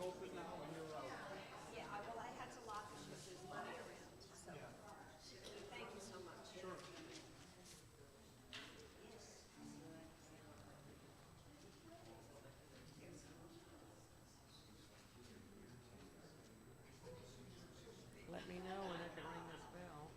Yeah, well, I had to lock it because there's money around, so, thank you so much. Let me know when I can ring this bell.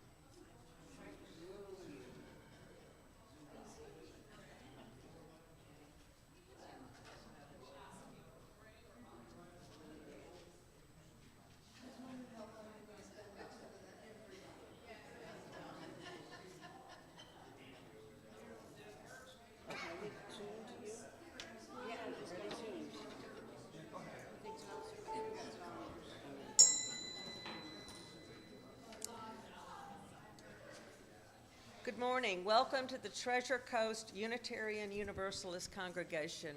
Good morning. Welcome to the Treasure Coast Unitarian Universalist Congregation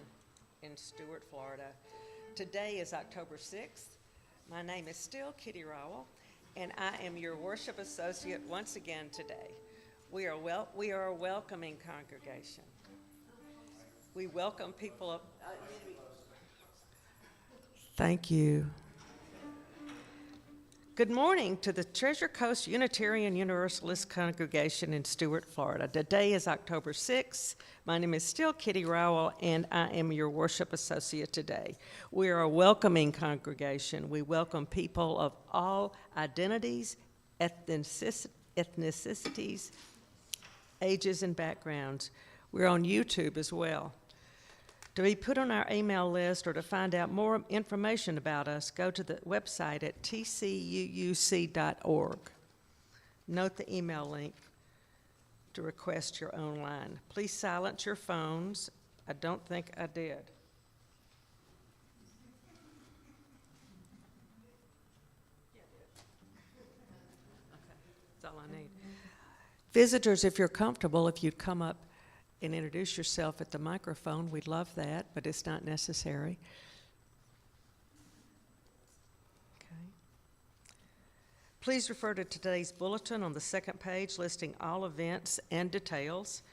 in Stuart, Florida. Today is October 6th. My name is still Kitty Rowell, and I am your worship associate once again today. We are a welcoming congregation. We welcome people of. Thank you. Good morning to the Treasure Coast Unitarian Universalist Congregation in Stuart, Florida. Today is October 6th. My name is still Kitty Rowell, and I am your worship associate today. We are a welcoming congregation. We welcome people of all identities, ethnicities, ages, and backgrounds. We're on YouTube as well. To be put on our email list or to find out more information about us, go to the website at tcuuc.org. Note the email link to request your own line. Please silence your phones. I don't think I did. That's all I need. Visitors, if you're comfortable, if you'd come up and introduce yourself at the microphone, we'd love that, but it's not necessary. Okay. Please refer to today's bulletin on the second page listing all events and details.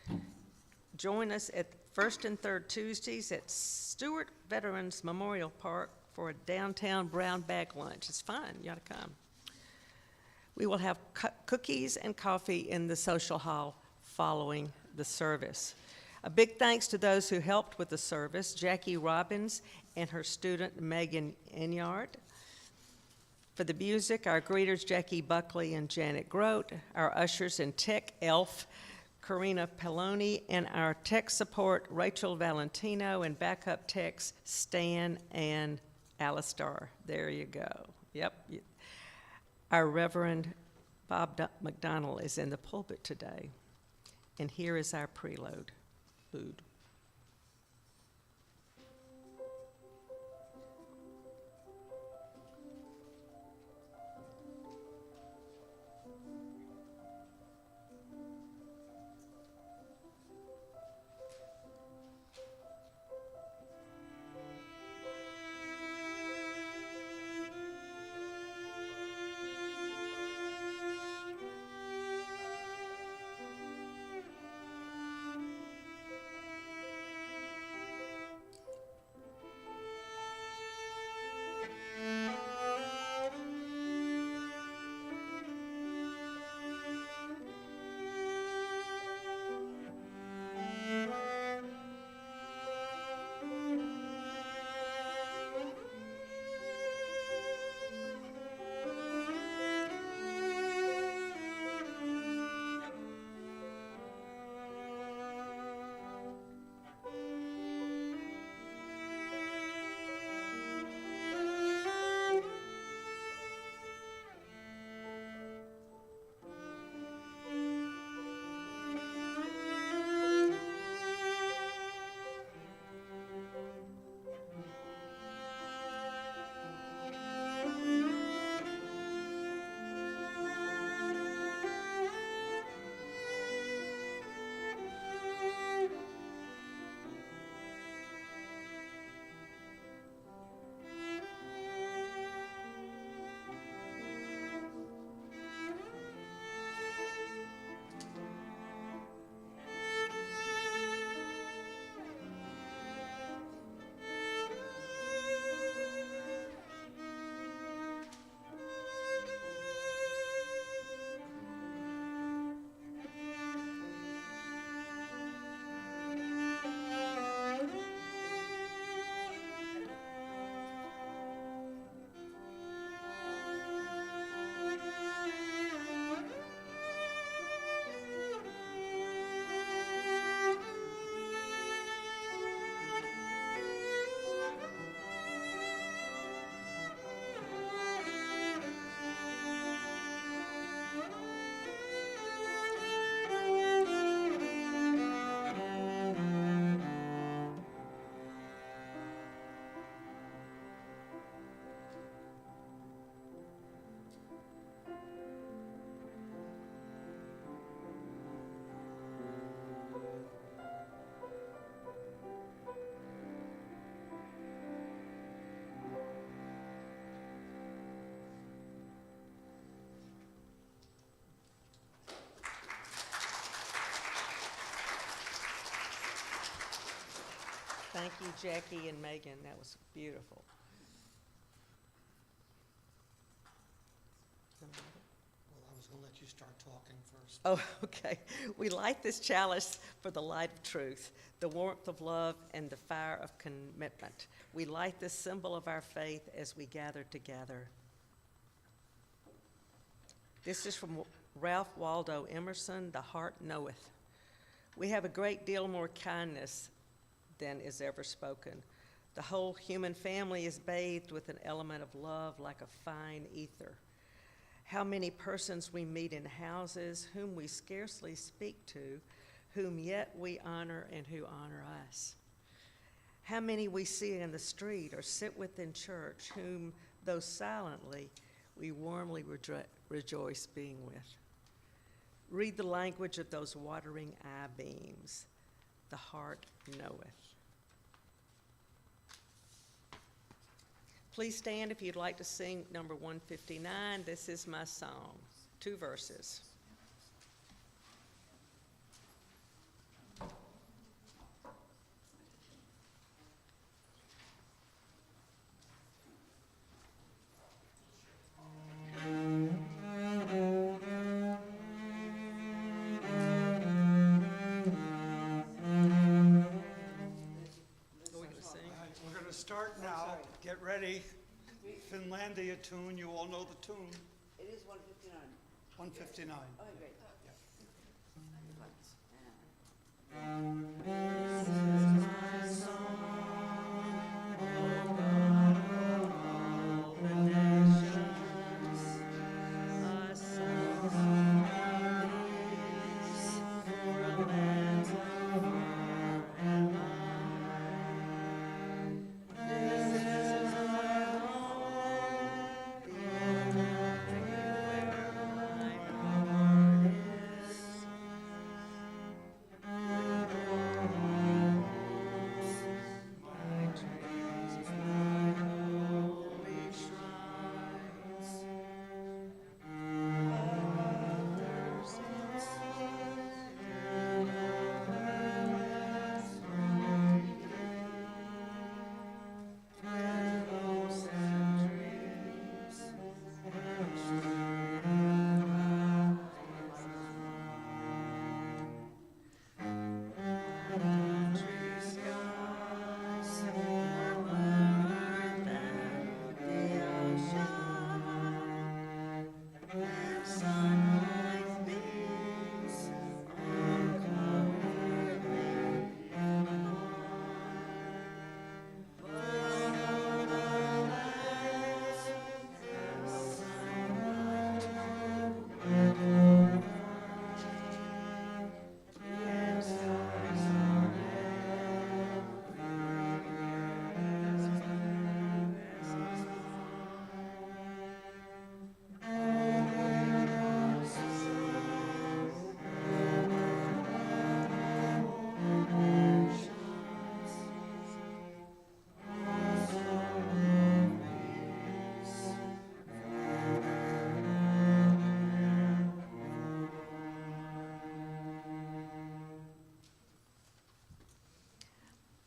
Join us at first and third Tuesdays at Stewart Veterans Memorial Park for a downtown brown bag lunch. It's fun. You ought to come. We will have cookies and coffee in the social hall following the service. A big thanks to those who helped with the service, Jackie Robbins and her student Megan Enyard. For the music, our greeters Jackie Buckley and Janet Grote, our ushers and tech elf Karina Peloni, and our tech support Rachel Valentino, and backup techs Stan and Alistar. There you go. Yep. Our Reverend Bob MacDonald is in the pulpit today. And here is our prelude. Thank you, Jackie and Megan. That was beautiful. Well, I was going to let you start talking first. Oh, okay. We light this chalice for the light of truth, the warmth of love, and the fire of commitment. We light this symbol of our faith as we gather together. This is from Ralph Waldo Emerson, "The heart knoweth." We have a great deal more kindness than is ever spoken. The whole human family is bathed with an element of love like a fine ether. How many persons we meet in houses whom we scarcely speak to, whom yet we honor and who honor us. How many we see in the street or sit with in church, whom, though silently, we warmly rejoice being with. Read the language of those watering eye beams. The heart knoweth. Please stand if you'd like to sing number 159, "This Is My Song," 2 verses. We're going to start now. Get ready. Finlandia tune. You all know the tune. It is 1:59. 159. Oh, great.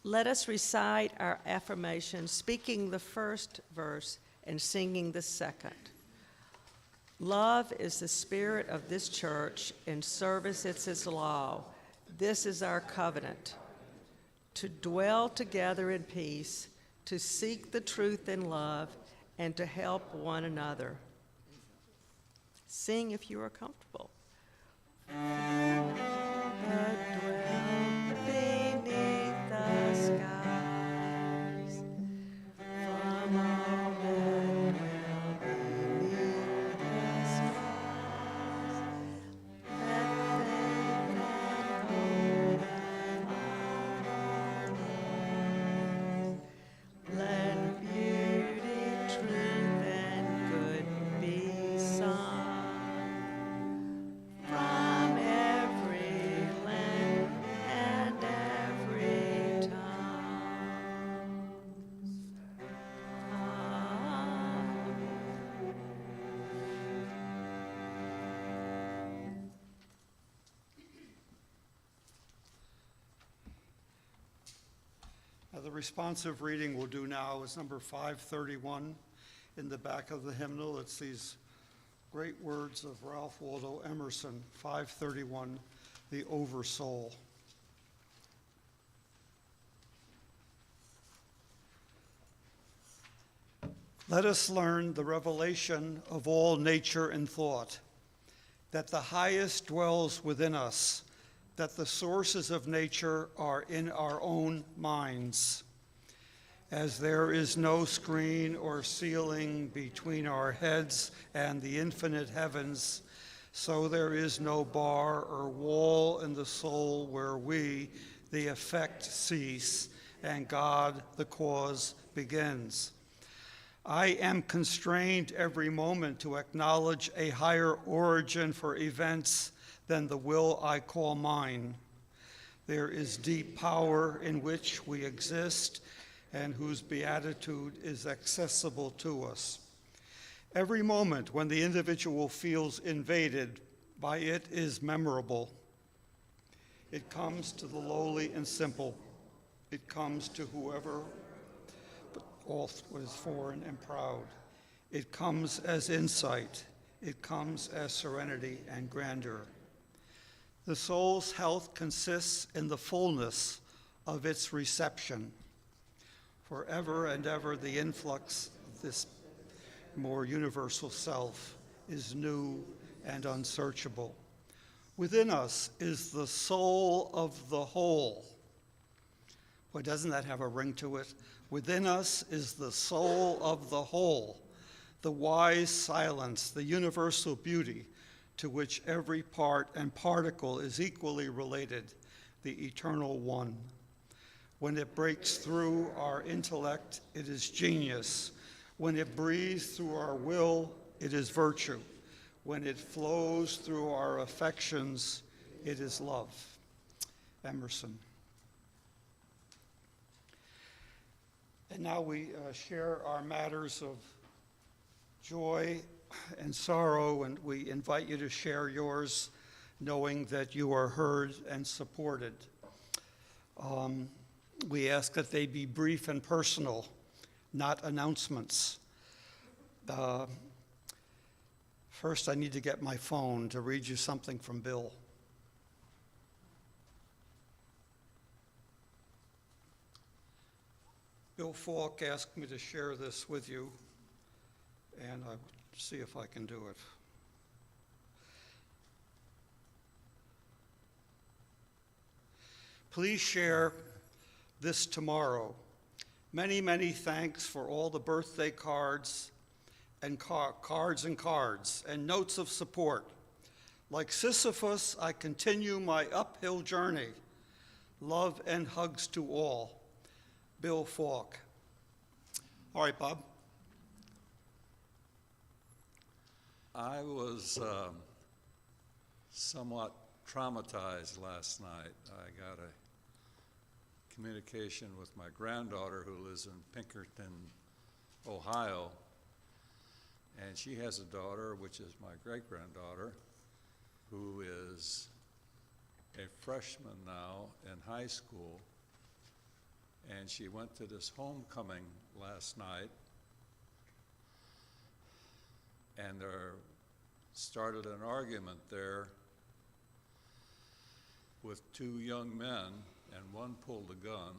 Let us recite our affirmation, speaking the first verse and singing the second. Love is the spirit of this church, and service is its law. This is our covenant, to dwell together in peace, to seek the truth in love, and to help one another. Sing if you are comfortable. From every The responsive reading we'll do now is number 531 in the back of the hymnal. It's these great words of Ralph Waldo Emerson, 531, the Oversoul. Let us learn the revelation of all nature and thought, that the highest dwells within us, that the sources of nature are in our own minds. As there is no screen or ceiling between our heads and the infinite heavens, so there is no bar or wall in the soul where we, the effect, cease, and God, the cause, begins. I am constrained every moment to acknowledge a higher origin for events than the will I call mine. There is deep power in which we exist and whose beatitude is accessible to us. Every moment when the individual feels invaded by it is memorable. It comes to the lowly and simple. It comes to whoever all what is foreign and proud. It comes as insight. It comes as serenity and grandeur. The soul's health consists in the fullness of its reception. Forever and ever, the influx of this more universal self is new and unsearchable. Within us is the soul of the whole. Boy, doesn't that have a ring to it? Within us is the soul of the whole, the wise silence, the universal beauty to which every part and particle is equally related, the eternal one. When it breaks through our intellect, it is genius. When it breathes through our will, it is virtue. When it flows through our affections, it is love. Emerson. And now we share our matters of joy and sorrow, and we invite you to share yours, knowing that you are heard and supported. We ask that they be brief and personal, not announcements. First, I need to get my phone to read you something from Bill. Bill Falk asked me to share this with you, and I'll see if I can do it. Please share this tomorrow. Many, many thanks for all the birthday cards and cards and notes of support. Like Sisyphus, I continue my uphill journey. Love and hugs to all. Bill Falk. All right, Bob. I was somewhat traumatized last night. I got a communication with my granddaughter who lives in Pinkerton, Ohio, and she has a daughter, which is my great-granddaughter, who is a freshman now in high school, and she went to this homecoming last night, and there started an argument there with two young men, and one pulled a gun.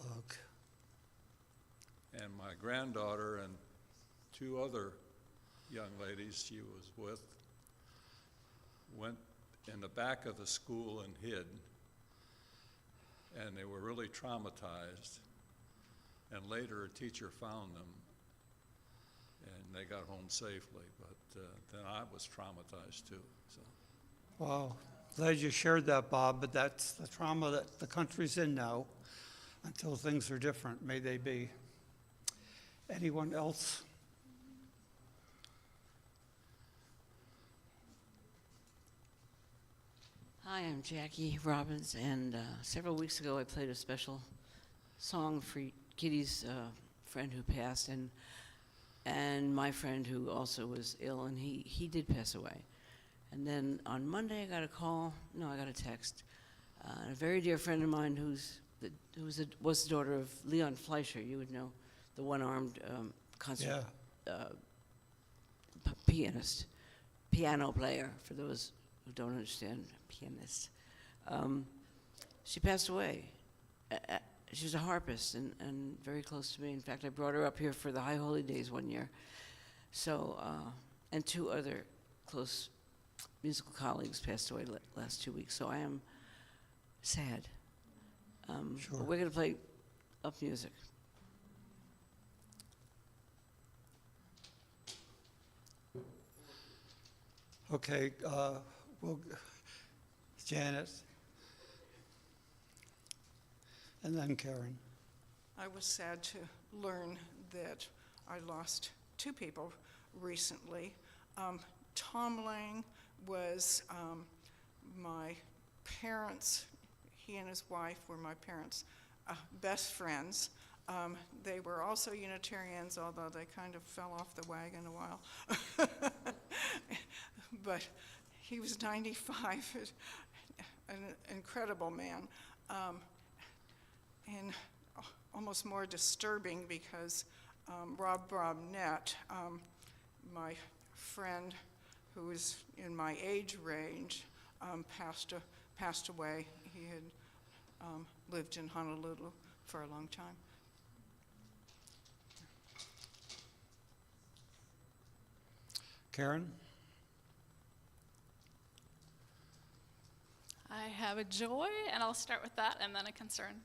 Ugh. And my granddaughter and two other young ladies she was with went in the back of the school and hid. And they were really traumatized. And later a teacher found them, and they got home safely. But then I was traumatized too. So. Wow. Glad you shared that, Bob, but that's the trauma that the country's in now until things are different. May they be. Anyone else? Hi, I'm Jackie Robbins, and several weeks ago I played a special song for Kitty's friend who passed, and my friend who also was ill, and he did pass away. And then on Monday I got a text. A very dear friend of mine who's was the daughter of Leon Fleischer. You would know, the one-armed concert pianist, piano player, for those who don't understand pianist. She passed away. She was a harpist and very close to me. In fact, I brought her up here for the High Holy Days one year. So, and two other close musical colleagues passed away last 2 weeks. So I am sad. Sure. But we're going to play up music. Okay, Janet. And then Karen. I was sad to learn that I lost two people recently. Tom Lang was my parents, he and his wife were my parents' best friends. They were also Unitarians, although they kind of fell off the wagon a while. But he was 95, an incredible man. And almost more disturbing because Rob Robnett, my friend who was in my age range, passed away. He had lived in Honolulu for a long time. Karen? I have a joy, and I'll start with that, and then a concern.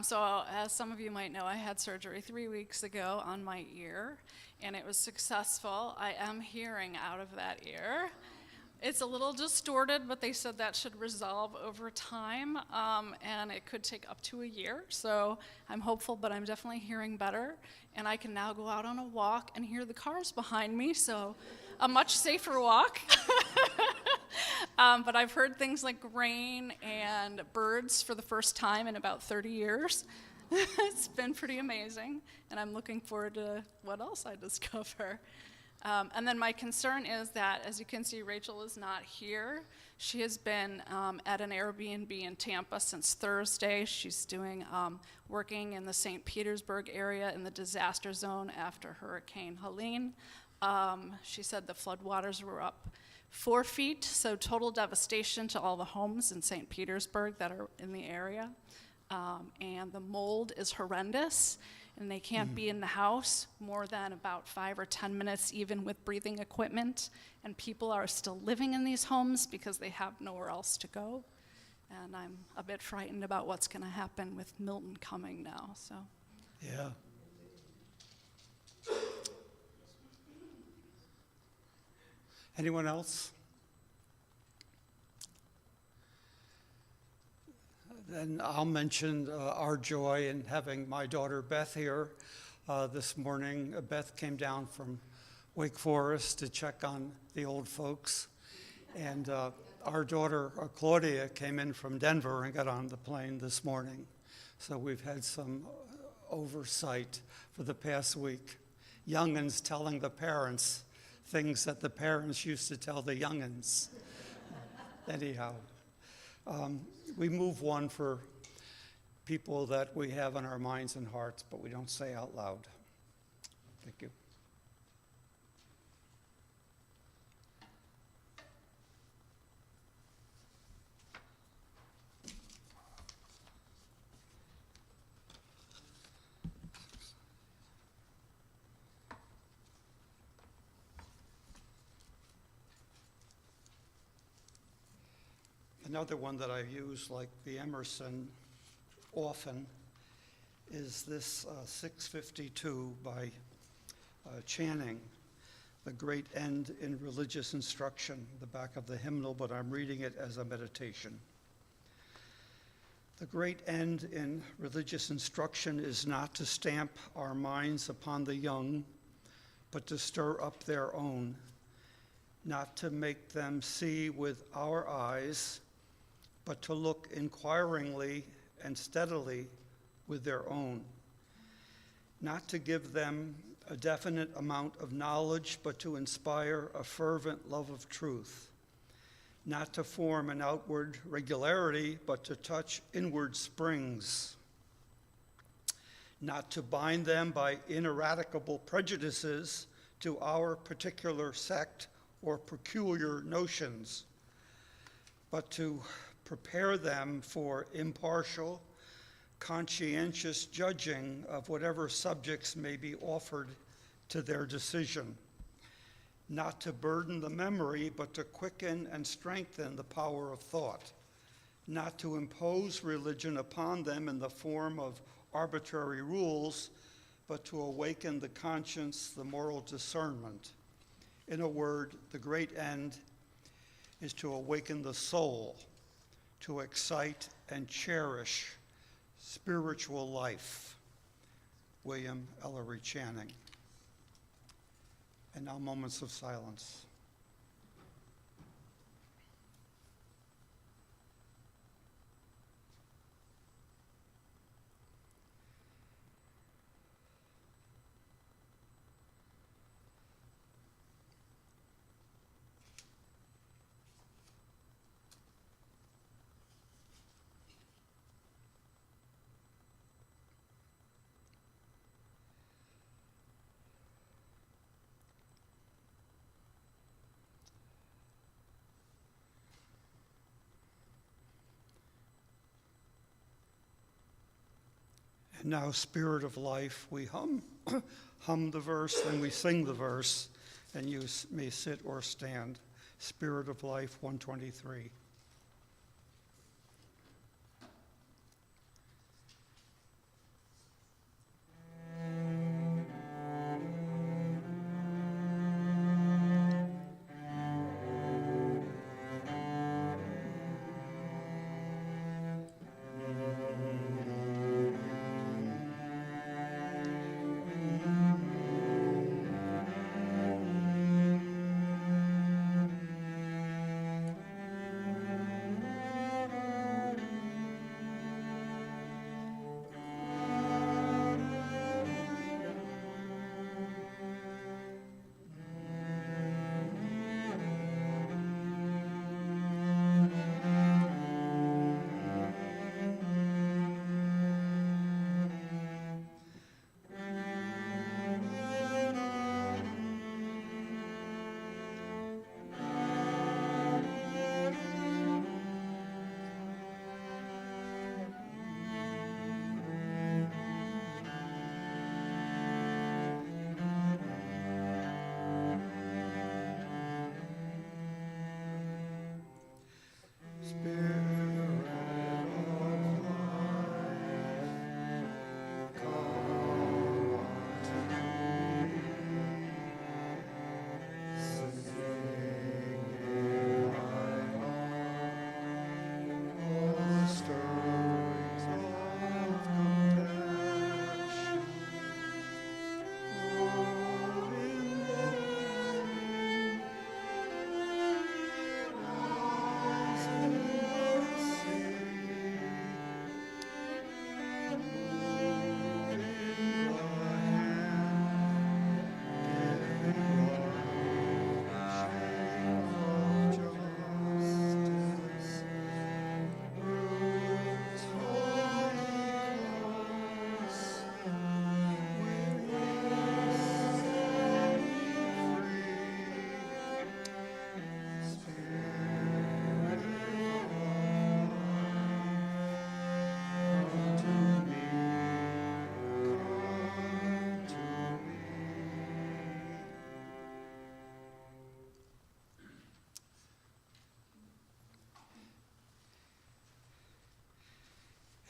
So as some of you might know, I had surgery 3 weeks ago on my ear, and it was successful. I am hearing out of that ear. It's a little distorted, but they said that should resolve over time, and it could take up to a year. So I'm hopeful, but I'm definitely hearing better, and I can now go out on a walk and hear the cars behind me, so a much safer walk. But I've heard things like rain and birds for the first time in about 30 years. It's been pretty amazing, and I'm looking forward to what else I discover. And then my concern is that, as you can see, Rachel is not here. She has been at an Airbnb in Tampa since Thursday. She's working in the St. Petersburg area in the disaster zone after Hurricane Helene. She said the floodwaters were up 4 feet, so total devastation to all the homes in St. Petersburg that are in the area. And the mold is horrendous, and they can't be in the house more than about 5 or 10 minutes, even with breathing equipment. And people are still living in these homes because they have nowhere else to go. And I'm a bit frightened about what's going to happen with Milton coming now. So. Yeah. Anyone else? Then I'll mention our joy in having my daughter Beth here this morning. Beth came down from Wake Forest to check on the old folks. And our daughter Claudia came in from Denver and got on the plane this morning. So we've had some oversight for the past week. Young'uns telling the parents things that the parents used to tell the young'uns. Anyhow, we move one for people that we have in our minds and hearts, but we don't say out loud. Thank you. Another one that I use, like the Emerson, often, is this 652 by Channing, The Great End in Religious Instruction, the back of the hymnal, but I'm reading it as a meditation. The great end in religious instruction is not to stamp our minds upon the young, but to stir up their own, not to make them see with our eyes, but to look inquiringly and steadily with their own. Not to give them a definite amount of knowledge, but to inspire a fervent love of truth. Not to form an outward regularity, but to touch inward springs. not to bind them by ineradicable prejudices to our particular sect or peculiar notions, but to prepare them for impartial, conscientious judging of whatever subjects may be offered to their decision, not to burden the memory, but to quicken and strengthen the power of thought, not to impose religion upon them in the form of arbitrary rules, but to awaken the conscience, the moral discernment. In a word, the great end is to awaken the soul, to excite and cherish spiritual life. William Ellery Channing. And now moments of silence. And now, Spirit of Life, we hum the verse, then we sing the verse, and you may sit or stand. Spirit of Life, 123.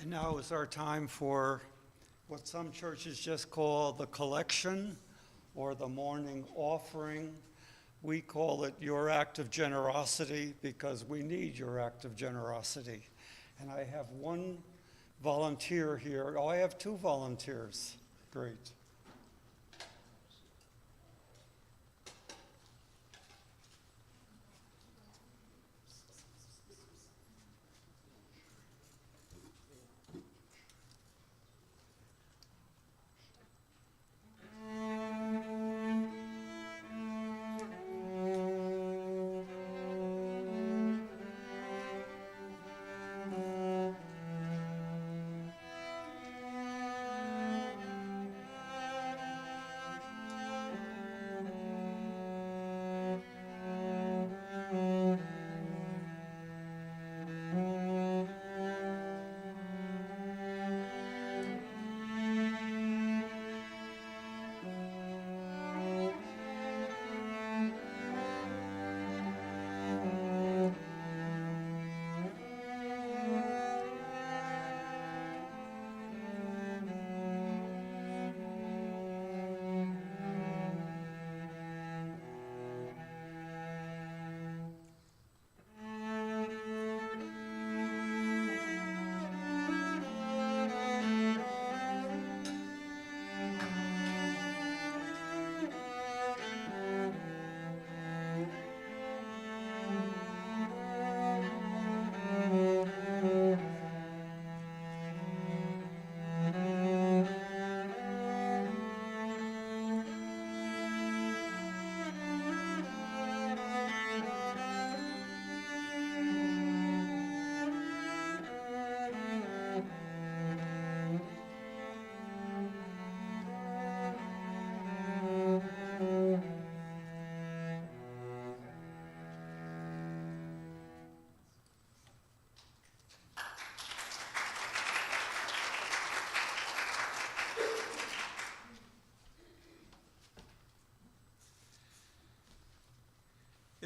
And now is our time for what some churches just call the collection or the morning offering. We call it your act of generosity because we need your act of generosity. And I have one volunteer here. Oh, I have two volunteers. Great.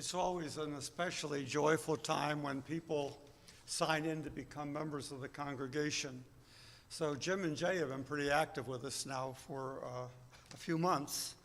It's always an especially joyful time when people sign in to become members of the congregation. So Jim and Jay have been pretty active with us now for a few months,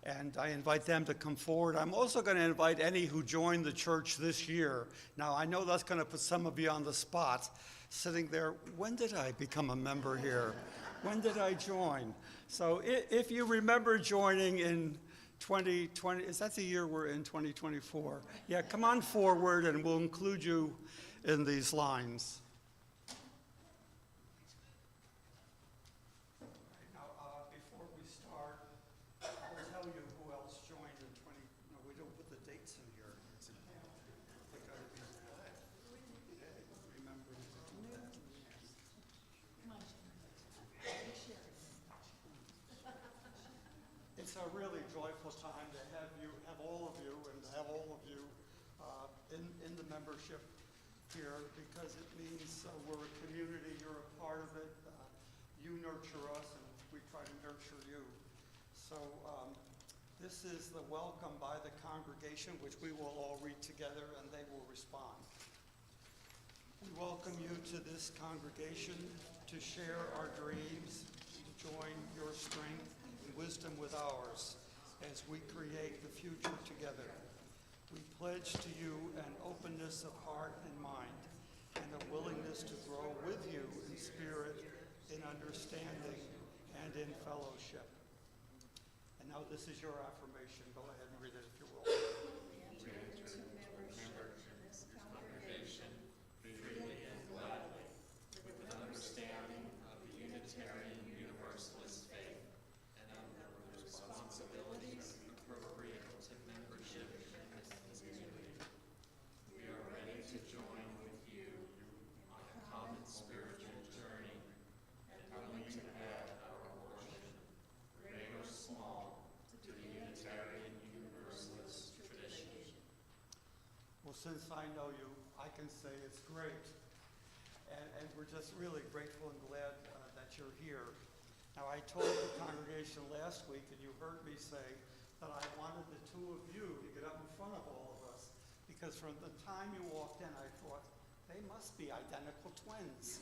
and I invite them to come forward. I'm also going to invite any who joined the church this year. Now, I know that's going to put some of you on the spot, sitting there, when did I become a member here? When did I join? So if you remember joining in 2020, is that the year we're in, 2024? Yeah, come on forward and we'll include you in these lines. Now, before we start, I'll tell you who else joined in 20, no, we don't put the dates in here. They gotta be, remember to do that. It's a really joyful time to have all of you, and to have all of you in the membership here, because it means we're a community, you're a part of it. You nurture us, and we try to nurture you. So this is the welcome by the congregation, which we will all read together, and they will respond. We welcome you to this congregation to share our dreams, to join your strength and wisdom with ours as we create the future together. We pledge to you an openness of heart and mind and a willingness to grow with you in spirit, in understanding, and in fellowship. And now this is your affirmation. Go ahead and read it if you will. Since I know you, I can say it's great. And we're just really grateful and glad that you're here. Now, I told the congregation last week, and you heard me say, that I wanted the two of you to get up in front of all of us, because from the time you walked in, I thought, they must be identical twins.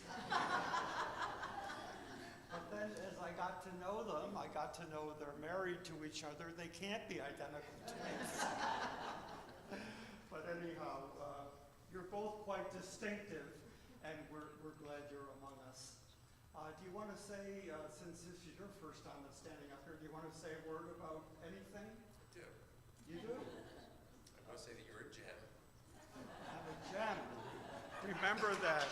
But then as I got to know them, I got to know they're married to each other. They can't be identical twins. But anyhow, you're both quite distinctive, and we're glad you're among us. Do you want to say, since this is your first time standing up here, do you want to say a word about anything? I do. You do? I want to say that you're a gem. I'm a gem. Remember that.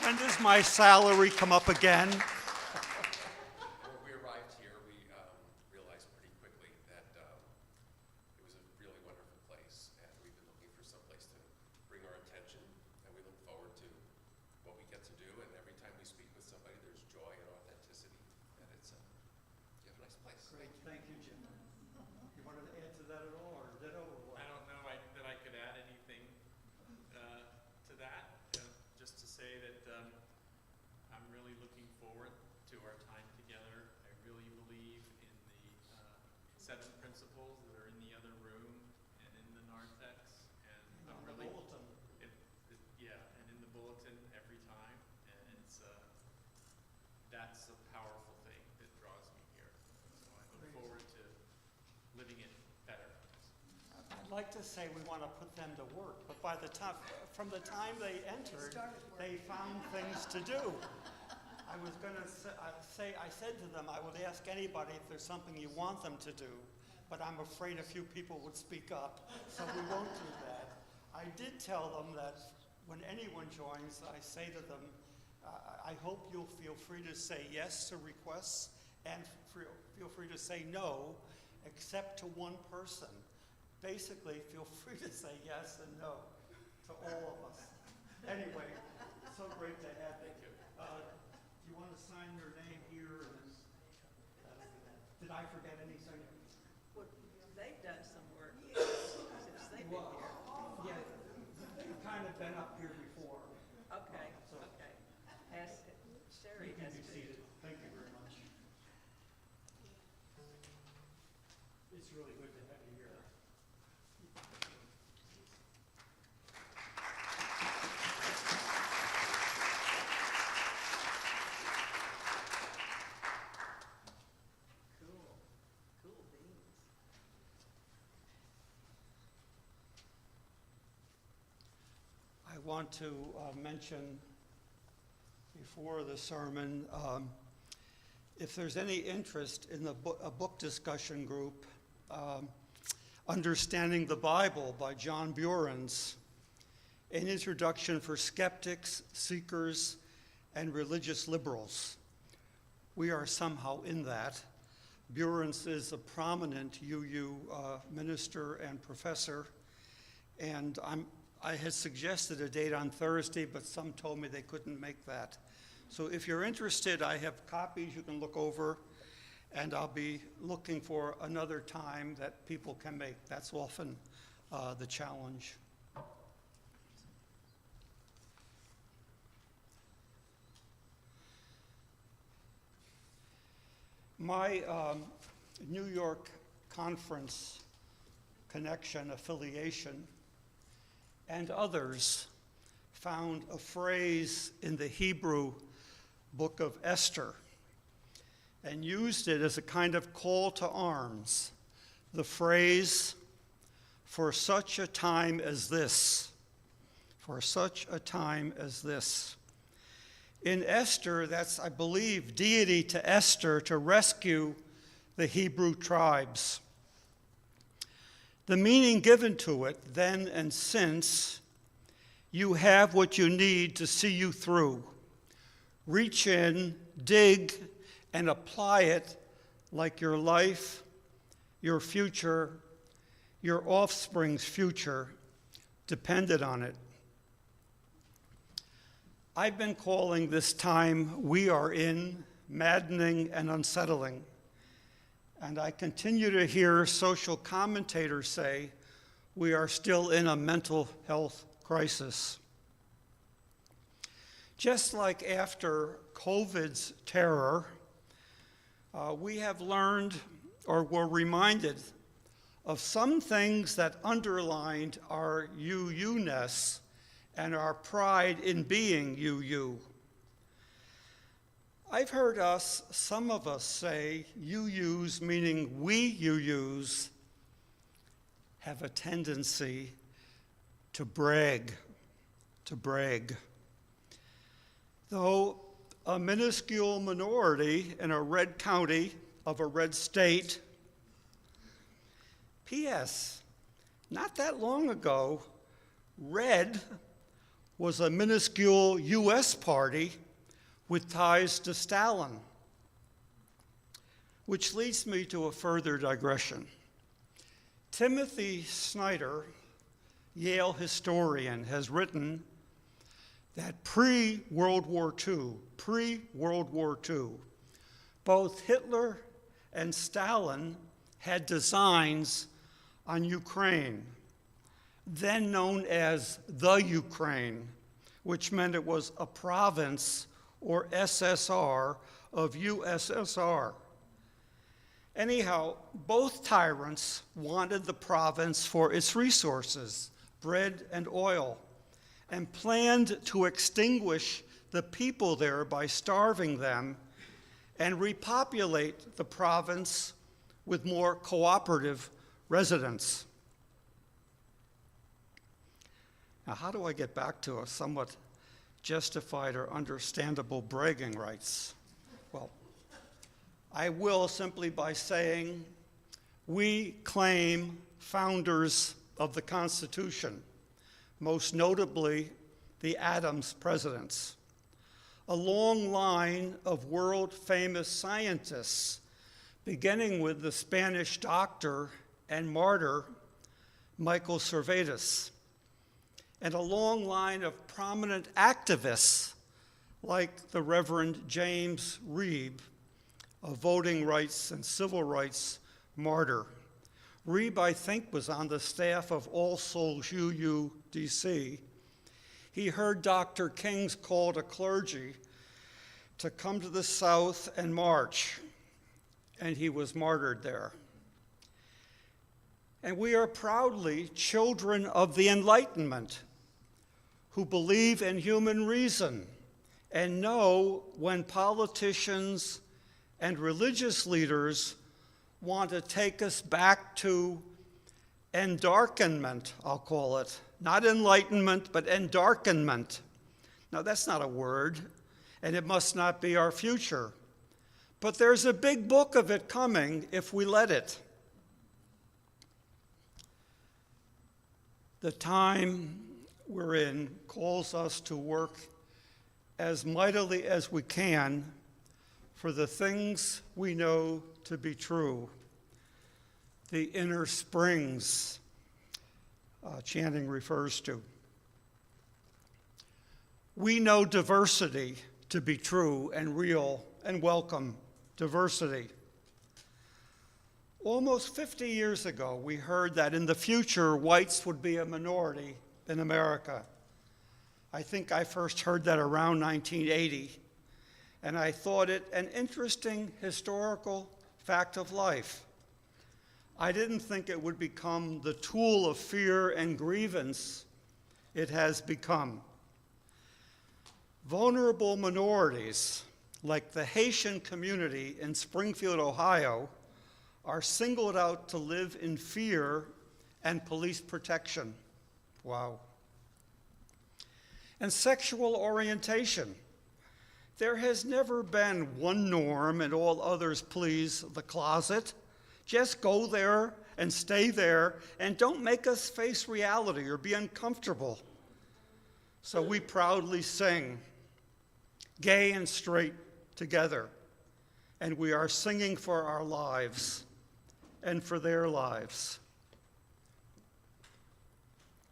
When does my salary come up again? When we arrived here, we realized pretty quickly that it was a really wonderful place, and we've been looking for some place to bring our attention, and we look forward to what we get to do, and every time we speak with somebody, there's joy and authenticity, and it's you have a nice place. Great, thank you, Jim. You wanted to add to that at all, or ditto, or what? I don't know that I could add anything to that, just to say that I'm really looking forward to our time together. I really believe in the 7 principles that are in the other room and in the narthex, and I'm On the really bulletin. and in the bulletin every time, and it's that's a powerful thing that draws me here. So I look forward to living it better. I'd like to say we want to put them to work, but by the time, from the time they entered, they found things to do. I was going to say, I said to them, I would ask anybody if there's something you want them to do, but I'm afraid a few people would speak up, so we won't do that. I did tell them that when anyone joins, I say to them, I hope you'll feel free to say yes to requests and feel free to say no, except to one person. Basically, feel free to say yes and no to all of us. Anyway, so great to have you. Do you want to sign your name here? And did I forget anything? Well, they've done some work since they've been Well, here. yeah, you've kind of been up here before. Okay, So okay. Sherry you can has be to. seated. Thank you very much. It's really good to have you want to mention before the sermon, if there's any interest in a book discussion group, Understanding the Bible by John Buren's, an introduction for skeptics, seekers, and religious liberals. We are somehow in that. Buren's is a prominent UU minister and professor, and I had suggested a date on Thursday, but some told me they couldn't make that. So if you're interested, I have copies you can look over, and I'll be looking for another time that people can make. That's often the challenge. My New York conference connection, affiliation, and others found a phrase in the Hebrew book of Esther and used it as a kind of call to arms. The phrase, "for such a time as this," for such a time as this. In Esther, that's, I believe, deity to Esther to rescue the Hebrew tribes. The meaning given to it then and since, you have what you need to see you through. Reach in, dig, and apply it like your life, your future, your offspring's future depended on it. I've been calling this time we are in maddening and unsettling, and I continue to hear social commentators say we are still in a mental health crisis. Just like after COVID's terror, we have learned or were reminded of some things that underlined our UU-ness and our pride in being UU. I've heard some of us say UUs, meaning we UUs, have a tendency to brag. Though a minuscule minority in a red county of a red state. P.S. Not that long ago, red was a minuscule U.S. party with ties to Stalin, which leads me to a further digression. Timothy Snyder, Yale historian, has written that pre-World War II, both Hitler and Stalin had designs on Ukraine, then known as the Ukraine, which meant it was a province or SSR of USSR. Anyhow, both tyrants wanted the province for its resources, bread and oil, and planned to extinguish the people there by starving them and repopulate the province with more cooperative residents. Now, how do I get back to a somewhat justified or understandable bragging rights? Well, I will simply by saying we claim founders of the Constitution, most notably the Adams presidents, a long line of world-famous scientists, beginning with the Spanish doctor and martyr Michael Servetus, and a long line of prominent activists like the Reverend James Reeb, a voting rights and civil rights martyr. Reeb, I think, was on the staff of All Souls UU DC. He heard Dr. King's call to clergy to come to the South and march, and he was martyred there. And we are proudly children of the Enlightenment who believe in human reason and know when politicians and religious leaders want to take us back to endarkenment, I'll call it. Not enlightenment, but endarkenment. Now, that's not a word, and it must not be our future. But there's a big book of it coming if we let it. The time we're in calls us to work as mightily as we can for the things we know to be true. The inner springs Channing refers to. We know diversity to be true and real and welcome diversity. Almost 50 years ago, we heard that in the future, whites would be a minority in America. I think I first heard that around 1980, and I thought it an interesting historical fact of life. I didn't think it would become the tool of fear and grievance it has become. Vulnerable minorities, like the Haitian community in Springfield, Ohio, are singled out to live in fear and police protection. Wow. And sexual orientation. There has never been one norm and all others please the closet. Just go there and stay there and don't make us face reality or be uncomfortable. So we proudly sing, gay and straight together, and we are singing for our lives and for their lives.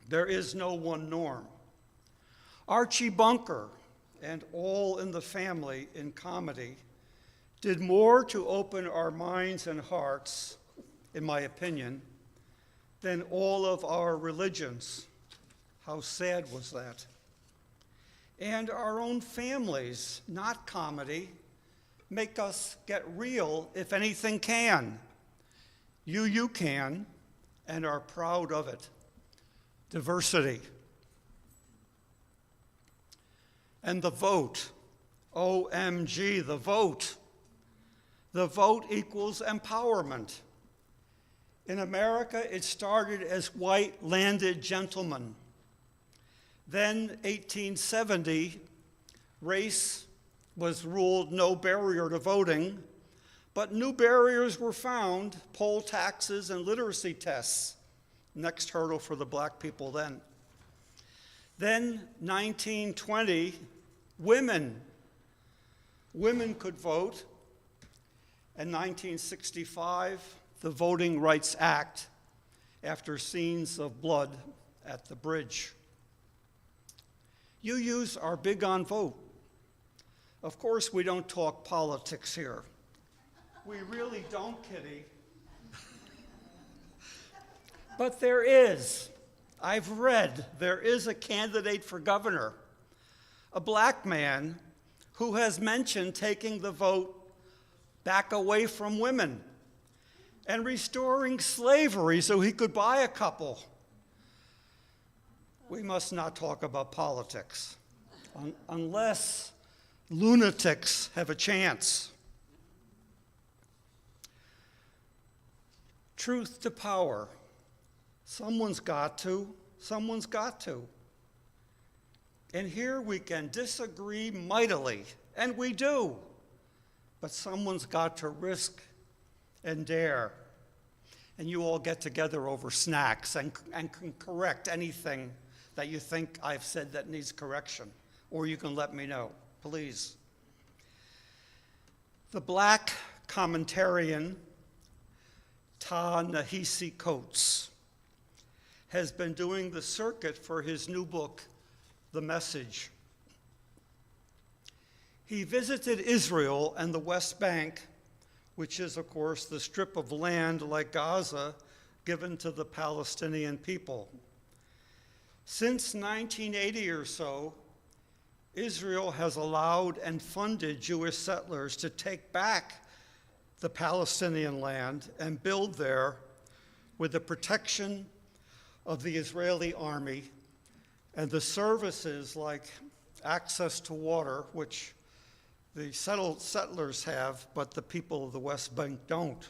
There is no one norm. Archie Bunker and All in the Family in comedy did more to open our minds and hearts, in my opinion, than all of our religions. How sad was that? And our own families, not comedy, make us get real if anything can. You can, and are proud of it. Diversity. And the vote. OMG, the vote. The vote equals empowerment. In America, it started as white landed gentlemen. Then, 1870, race was ruled no barrier to voting, but new barriers were found: poll taxes and literacy tests. Next hurdle for the black people then. Then, 1920, women could vote. In 1965, the Voting Rights Act, after scenes of blood at the bridge. UUs are big on vote. Of course, we don't talk politics here. We really don't, Kitty. But there is. I've read there is a candidate for governor, a black man who has mentioned taking the vote back away from women and restoring slavery so he could buy a couple. We must not talk about politics unless lunatics have a chance. Truth to power. Someone's got to. Someone's got to. And here we can disagree mightily, and we do. But someone's got to risk and dare. And you all get together over snacks and can correct anything that you think I've said that needs correction. Or you can let me know, please. The black commentarian, Ta-Nehisi Coates, has been doing the circuit for his new book, The Message. He visited Israel and the West Bank, which is, of course, the strip of land like Gaza given to the Palestinian people. Since 1980 or so, Israel has allowed and funded Jewish settlers to take back the Palestinian land and build there with the protection of the Israeli army and the services like access to water, which the settlers have, but the people of the West Bank don't.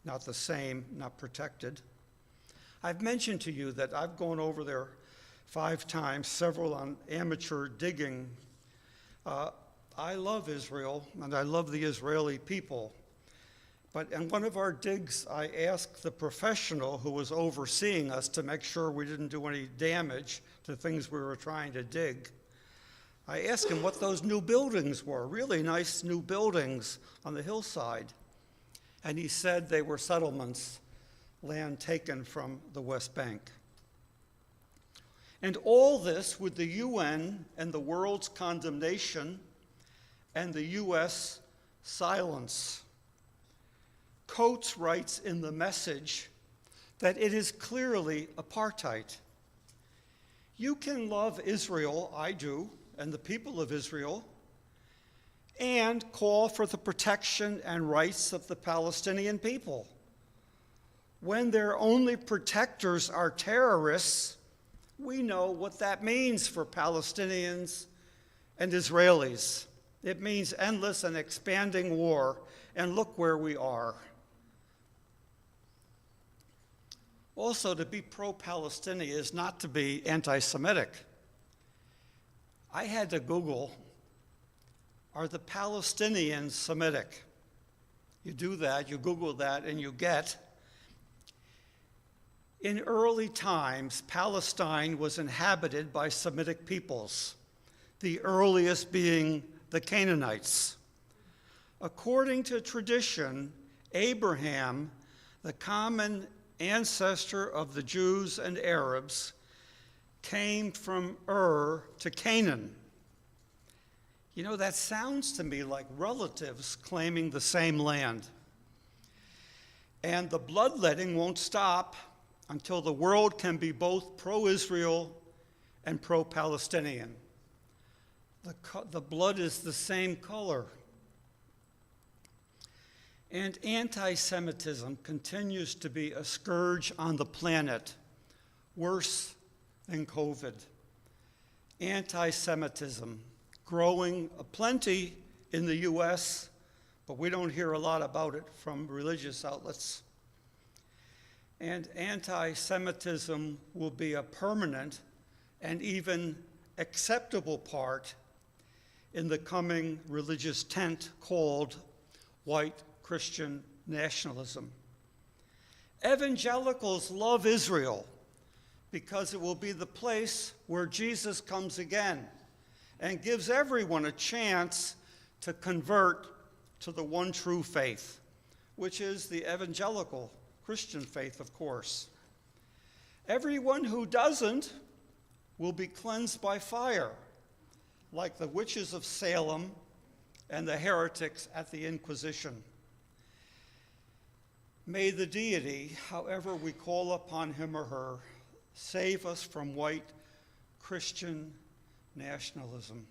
Not the same, not protected. I've mentioned to you that I've gone over there 5 times, several on amateur digging. I love Israel, and I love the Israeli people. But in one of our digs, I asked the professional who was overseeing us to make sure we didn't do any damage to things we were trying to dig. I asked him what those new buildings were, really nice new buildings on the hillside. And he said they were settlements, land taken from the West Bank. And all this with the UN and the world's condemnation and the US silence. Coates writes in The Message that it is clearly apartheid. You can love Israel, I do, and the people of Israel, and call for the protection and rights of the Palestinian people. When their only protectors are terrorists, we know what that means for Palestinians and Israelis. It means endless and expanding war, and look where we are. Also, to be pro-Palestinian is not to be anti-Semitic. I had to Google, are the Palestinians Semitic? You do that, you Google that, and you get, in early times, Palestine was inhabited by Semitic peoples, the earliest being the Canaanites. According to tradition, Abraham, the common ancestor of the Jews and Arabs, came from Ur to Canaan. You know, that sounds to me like relatives claiming the same land. And the bloodletting won't stop until the world can be both pro-Israel and pro-Palestinian. The blood is the same color. And anti-Semitism continues to be a scourge on the planet, worse than COVID. Anti-Semitism growing aplenty in the US, but we don't hear a lot about it from religious outlets. And anti-Semitism will be a permanent and even acceptable part in the coming religious tent called white Christian nationalism. Evangelicals love Israel because it will be the place where Jesus comes again and gives everyone a chance to convert to the one true faith, which is the evangelical Christian faith, of course. Everyone who doesn't will be cleansed by fire, like the witches of Salem and the heretics at the Inquisition. May the deity, however we call upon him or her, save us from white Christian nationalism.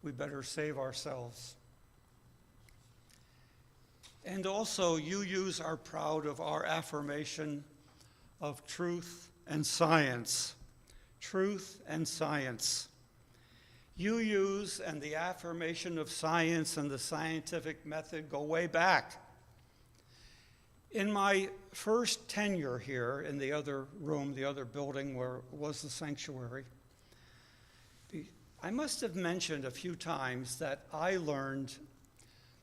We better save ourselves. And also, UUs are proud of our affirmation of truth and science. Truth and science. UUs and the affirmation of science and the scientific method go way back. In my first tenure here in the other room, the other building where was the sanctuary, I must have mentioned a few times that I learned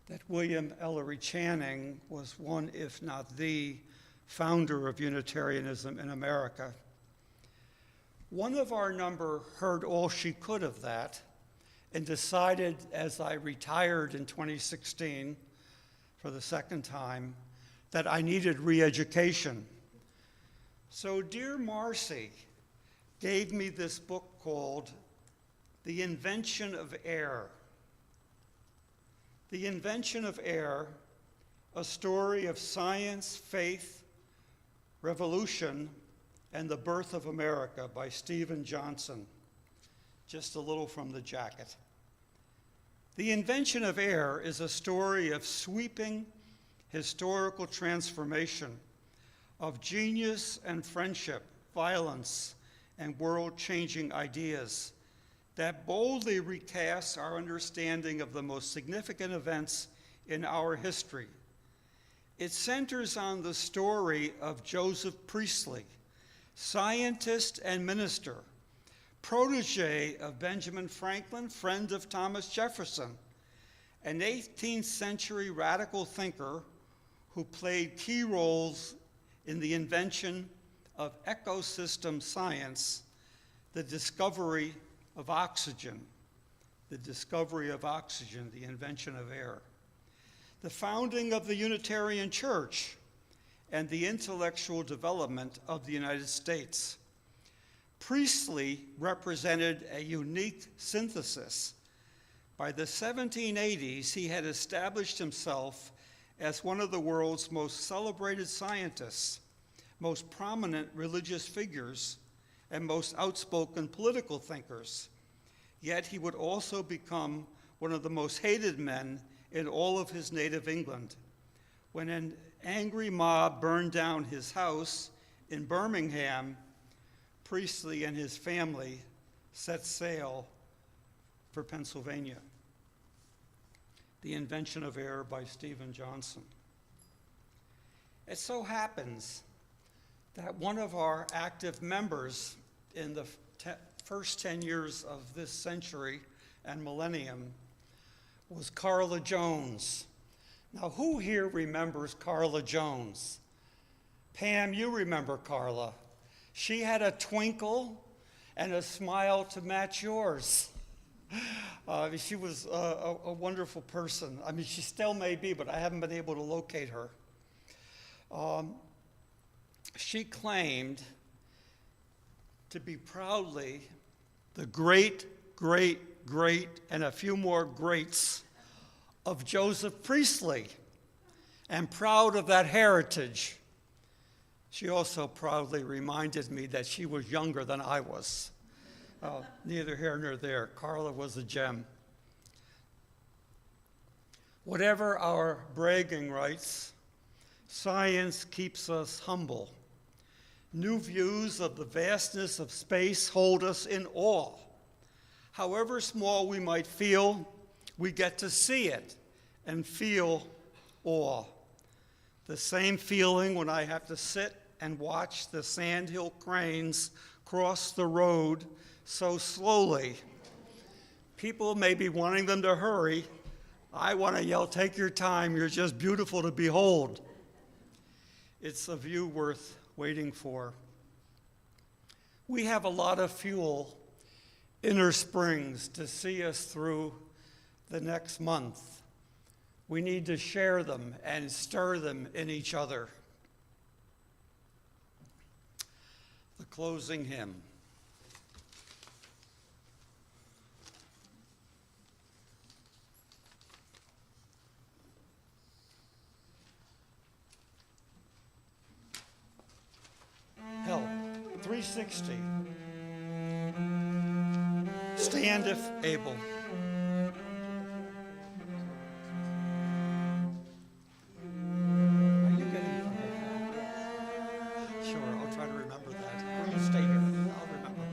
that William Ellery Channing was one, if not the, founder of Unitarianism in America. One of our number heard all she could of that and decided, as I retired in 2016 for the second time, that I needed re-education. So dear Marcy gave me this book called The Invention of Air. The Invention of Air, a story of science, faith, revolution, and the birth of America by Stephen Johnson. Just a little from the jacket. The Invention of Air is a story of sweeping historical transformation, of genius and friendship, violence, and world-changing ideas that boldly recasts our understanding of the most significant events in our history. It centers on the story of Joseph Priestley, scientist and minister, protege of Benjamin Franklin, friend of Thomas Jefferson, an 18th century radical thinker who played key roles in the invention of ecosystem science, the discovery of oxygen, the invention of air, the founding of the Unitarian Church, and the intellectual development of the United States. Priestley represented a unique synthesis. By the 1780s, he had established himself as one of the world's most celebrated scientists, most prominent religious figures, and most outspoken political thinkers. Yet he would also become one of the most hated men in all of his native England. When an angry mob burned down his house in Birmingham, Priestley and his family set sail for Pennsylvania. The Invention of Air by Stephen Johnson. It so happens that one of our active members in the first 10 years of this century and millennium was Carla Jones. Now, who here remembers Carla Jones? Pam, you remember Carla. She had a twinkle and a smile to match yours. She was a wonderful person. I mean, she still may be, but I haven't been able to locate her. She claimed to be proudly the great, great, great, and a few more greats of Joseph Priestley, and proud of that heritage. She also proudly reminded me that she was younger than I was. Neither here nor there. Carla was a gem. Whatever our bragging rights, science keeps us humble. New views of the vastness of space hold us in awe. However small we might feel, we get to see it and feel awe. The same feeling when I have to sit and watch the sandhill cranes cross the road so slowly. People may be wanting them to hurry. I want to yell, "Take your time, you're just beautiful to behold." It's a view worth waiting for. We have a lot of fuel, inner springs, to see us through the next month. We need to share them and stir them in each other. The closing hymn. Help, 360. Stand if able. Are you getting from there? Sure, I'll try to remember that. Or you stay here, I'll remember.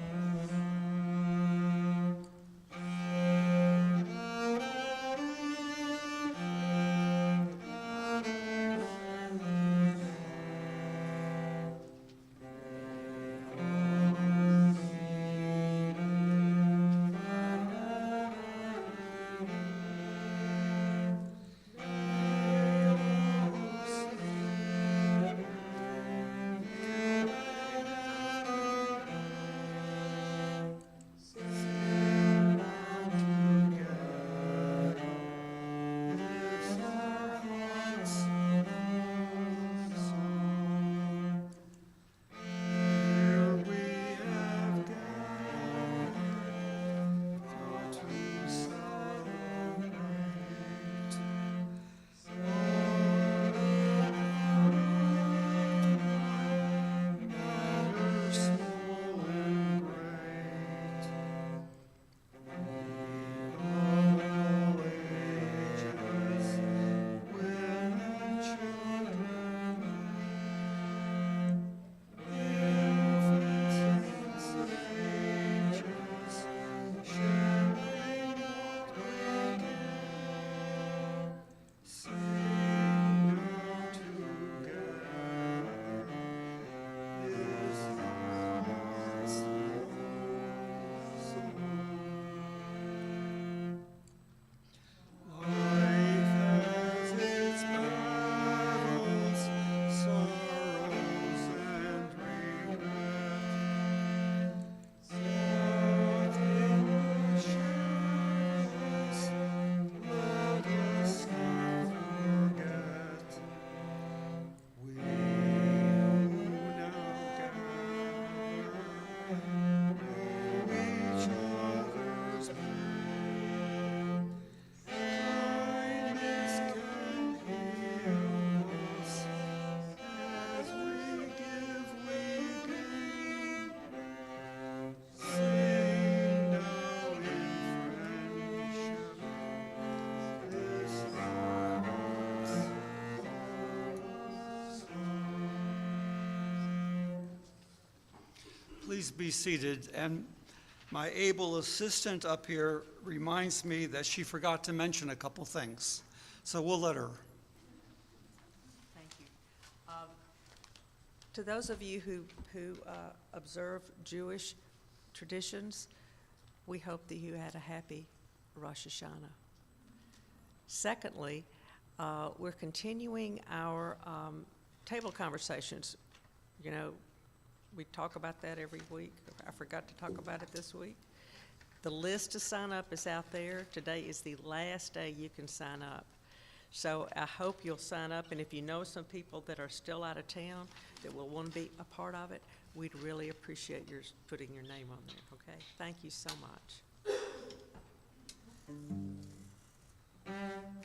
Please be seated. And my able assistant up here reminds me that she forgot to mention a couple things. So we'll let her. Thank you. To those of you who observe Jewish traditions, we hope that you had a happy Rosh Hashanah. Secondly, we're continuing our table conversations. You know, we talk about that every week. I forgot to talk about it this week. The list to sign up is out there. Today is the last day you can sign up. So I hope you'll sign up, and if you know some people that are still out of town that will want to be a part of it, we'd really appreciate your putting your name on there, okay? Thank you so much.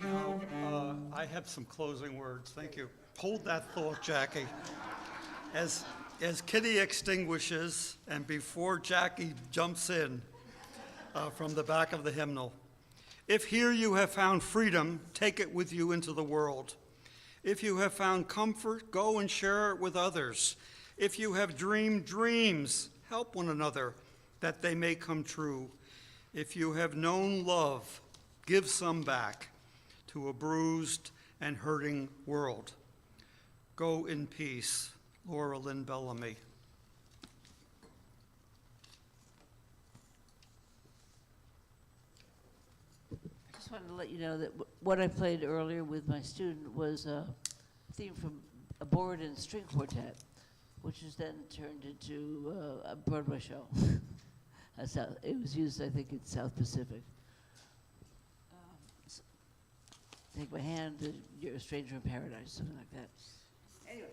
Now, I have some closing words. Thank you. Hold that thought, Jackie. As Kitty extinguishes, and before Jackie jumps in from the back of the hymnal, if here you have found freedom, take it with you into the world. If you have found comfort, go and share it with others. If you have dreamed dreams, help one another that they may come true. If you have known love, give some back to a bruised and hurting world. Go in peace, Laura Lynn Bellamy. I just wanted to let you know that what I played earlier with my student was a theme from a board and string quartet, which is then turned into a Broadway show. It was used, I think, in South Pacific. Take my hand, you're a stranger in paradise, something like that. Anyway,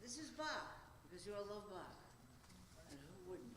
this is Bach, because you all love Bach. And who wouldn't?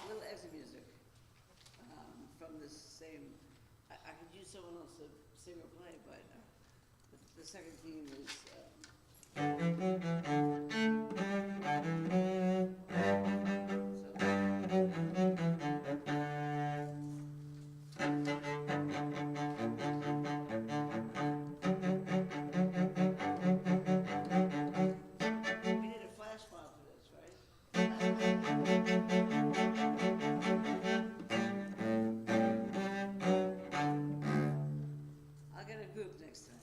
Little exit music from this same. I could use someone else to sing or play, but the second theme is We need a flash mob for this, right? I'll get a group next time.